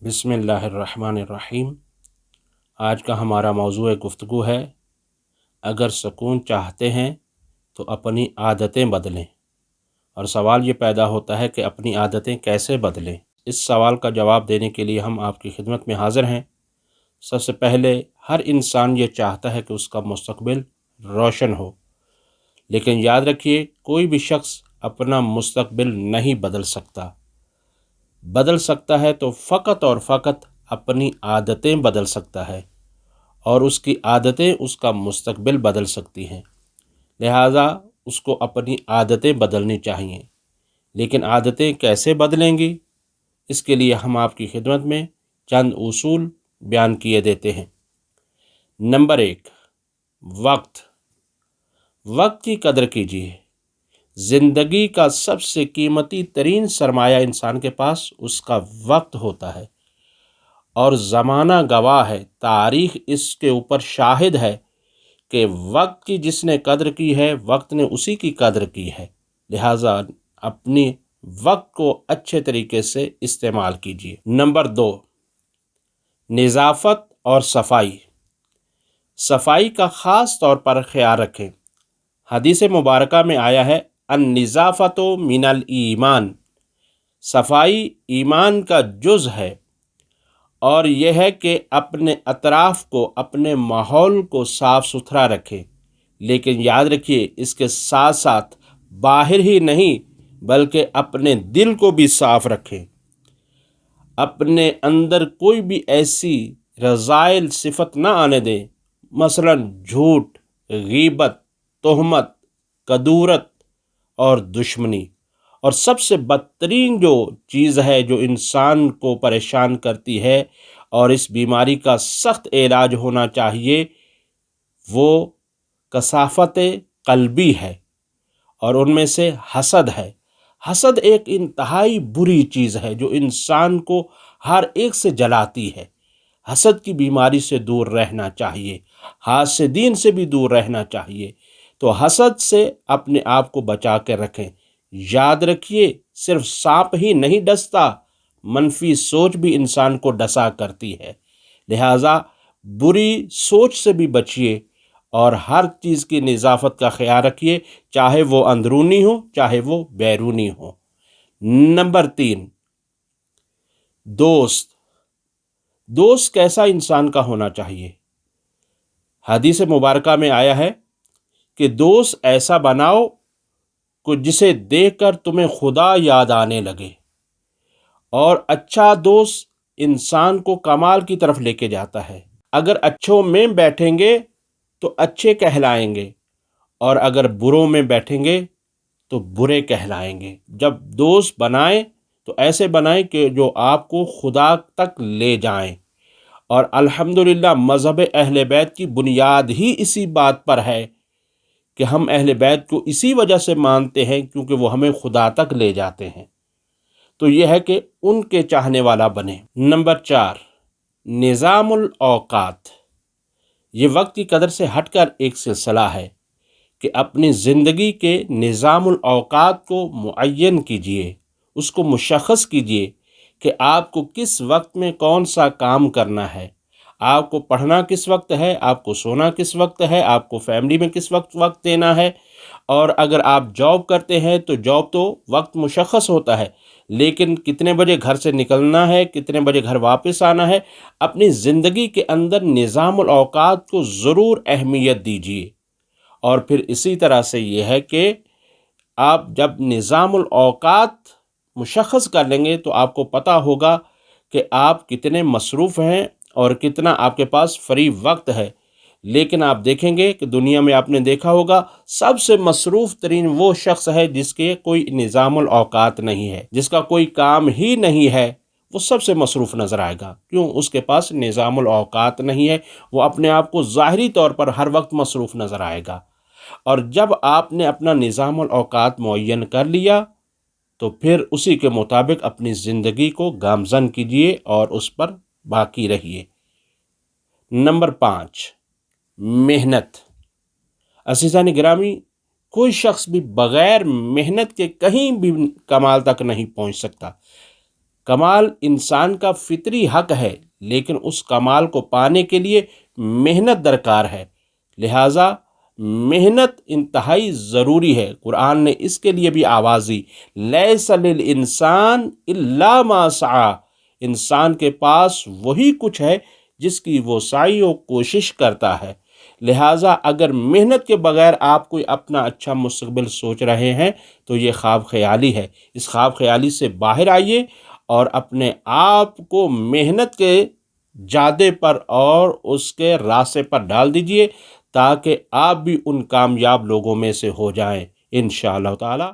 بسم اللہ الرحمن الرحیم۔ آج کا ہمارا موضوع گفتگو ہے، اگر سکون چاہتے ہیں تو اپنی عادتیں بدلیں۔ اور سوال یہ پیدا ہوتا ہے کہ اپنی عادتیں کیسے بدلیں؟ اس سوال کا جواب دینے کے لیے ہم آپ کی خدمت میں حاضر ہیں۔ سب سے پہلے ہر انسان یہ چاہتا ہے کہ اس کا مستقبل روشن ہو، لیکن یاد رکھیے کوئی بھی شخص اپنا مستقبل نہیں بدل سکتا۔ بدل سکتا ہے تو فقط اور فقط اپنی عادتیں بدل سکتا ہے، اور اس کی عادتیں اس کا مستقبل بدل سکتی ہیں۔ لہٰذا اس کو اپنی عادتیں بدلنی چاہیے۔ لیکن عادتیں کیسے بدلیں گی؟ اس کے لیے ہم آپ کی خدمت میں چند اصول بیان کیے دیتے ہیں۔ نمبر 1، وقت کی قدر کیجیے۔ زندگی کا سب سے قیمتی ترین سرمایہ انسان کے پاس اس کا وقت ہوتا ہے، اور زمانہ گواہ ہے، تاریخ اس کے اوپر شاہد ہے کہ وقت کی جس نے قدر کی ہے، وقت نے اسی کی قدر کی ہے۔ لہٰذا اپنی وقت کو اچھے طریقے سے استعمال کیجیے۔ نمبر 2، نظافت اور صفائی کا خاص طور پر خیال رکھیں۔ حدیث مبارکہ میں آیا ہے، النظافۃ من الایمان، صفائی ایمان کا جز ہے، اور یہ ہے کہ اپنے اطراف کو، اپنے ماحول کو صاف ستھرا رکھیں۔ لیکن یاد رکھیے اس کے ساتھ ساتھ باہر ہی نہیں بلکہ اپنے دل کو بھی صاف رکھیں۔ اپنے اندر کوئی بھی ایسی رذائل صفت نہ آنے دیں، مثلا جھوٹ، غیبت، تہمت، کدورت اور دشمنی۔ اور سب سے بدترین جو چیز ہے جو انسان کو پریشان کرتی ہے اور اس بیماری کا سخت علاج ہونا چاہیے، وہ کثافت قلبی ہے، اور ان میں سے حسد ہے۔ حسد ایک انتہائی بری چیز ہے جو انسان کو ہر ایک سے جلاتی ہے۔ حسد کی بیماری سے دور رہنا چاہیے، حاسدین سے بھی دور رہنا چاہیے۔ تو حسد سے اپنے آپ کو بچا کے رکھیں۔ یاد رکھیے صرف سانپ ہی نہیں ڈستا، منفی سوچ بھی انسان کو ڈسا کرتی ہے۔ لہٰذا بری سوچ سے بھی بچیے، اور ہر چیز کی نظافت کا خیال رکھیے، چاہے وہ اندرونی ہو چاہے وہ بیرونی ہو۔ نمبر 3، دوست کیسا انسان کا ہونا چاہیے؟ حدیث مبارکہ میں آیا ہے کہ دوست ایسا بناؤ کہ جسے دیکھ کر تمہیں خدا یاد آنے لگے۔ اور اچھا دوست انسان کو کمال کی طرف لے کے جاتا ہے۔ اگر اچھوں میں بیٹھیں گے تو اچھے کہلائیں گے، اور اگر بروں میں بیٹھیں گے تو برے کہلائیں گے۔ جب دوست بنائیں تو ایسے بنائیں کہ جو آپ کو خدا تک لے جائیں۔ اور الحمدللہ مذہب اہل بیت کی بنیاد ہی اسی بات پر ہے کہ ہم اہل بیت کو اسی وجہ سے مانتے ہیں کیونکہ وہ ہمیں خدا تک لے جاتے ہیں۔ تو یہ ہے کہ ان کے چاہنے والا بنے۔ نمبر 4، نظام الاوقات۔ یہ وقت کی قدر سے ہٹ کر ایک سلسلہ ہے کہ اپنی زندگی کے نظام الاوقات کو معین کیجیے، اس کو مشخص کیجیے کہ آپ کو کس وقت میں کون سا کام کرنا ہے۔ آپ کو پڑھنا کس وقت ہے، آپ کو سونا کس وقت ہے، آپ کو فیملی میں کس وقت دینا ہے۔ اور اگر آپ جاب کرتے ہیں تو جاب تو وقت مشخص ہوتا ہے، لیکن کتنے بجے گھر سے نکلنا ہے، کتنے بجے گھر واپس آنا ہے۔ اپنی زندگی کے اندر نظام الاوقات کو ضرور اہمیت دیجیے۔ اور پھر اسی طرح سے یہ ہے کہ آپ جب نظام الاوقات مشخص کر لیں گے تو آپ کو پتہ ہوگا کہ آپ کتنے مصروف ہیں اور کتنا آپ کے پاس فری وقت ہے۔ لیکن آپ دیکھیں گے کہ دنیا میں آپ نے دیکھا ہوگا سب سے مصروف ترین وہ شخص ہے جس کے کوئی نظام الاوقات نہیں ہے، جس کا کوئی کام ہی نہیں ہے، وہ سب سے مصروف نظر آئے گا۔ کیوں؟ اس کے پاس نظام الاوقات نہیں ہے، وہ اپنے آپ کو ظاہری طور پر ہر وقت مصروف نظر آئے گا۔ اور جب آپ نے اپنا نظام الاوقات معین کر لیا تو پھر اسی کے مطابق اپنی زندگی کو گامزن کیجیے اور اس پر باقی رہیے۔ نمبر 5، محنت۔ عزیزان گرامی، کوئی شخص بھی بغیر محنت کے کہیں بھی کمال تک نہیں پہنچ سکتا۔ کمال انسان کا فطری حق ہے، لیکن اس کمال کو پانے کے لیے محنت درکار ہے، لہٰذا محنت انتہائی ضروری ہے۔ قرآن نے اس کے لیے بھی آواز دی، لیس للانسان الا ما سعی، انسان کے پاس وہی کچھ ہے جس کی وہ سعی و کوشش کرتا ہے۔ لہٰذا اگر محنت کے بغیر آپ کوئی اپنا اچھا مستقبل سوچ رہے ہیں تو یہ خواب خیالی ہے۔ اس خواب خیالی سے باہر آئیے اور اپنے آپ کو محنت کے جادے پر اور اس کے راستے پر ڈال دیجئے، تاکہ آپ بھی ان کامیاب لوگوں میں سے ہو جائیں انشاءاللہ تعالی۔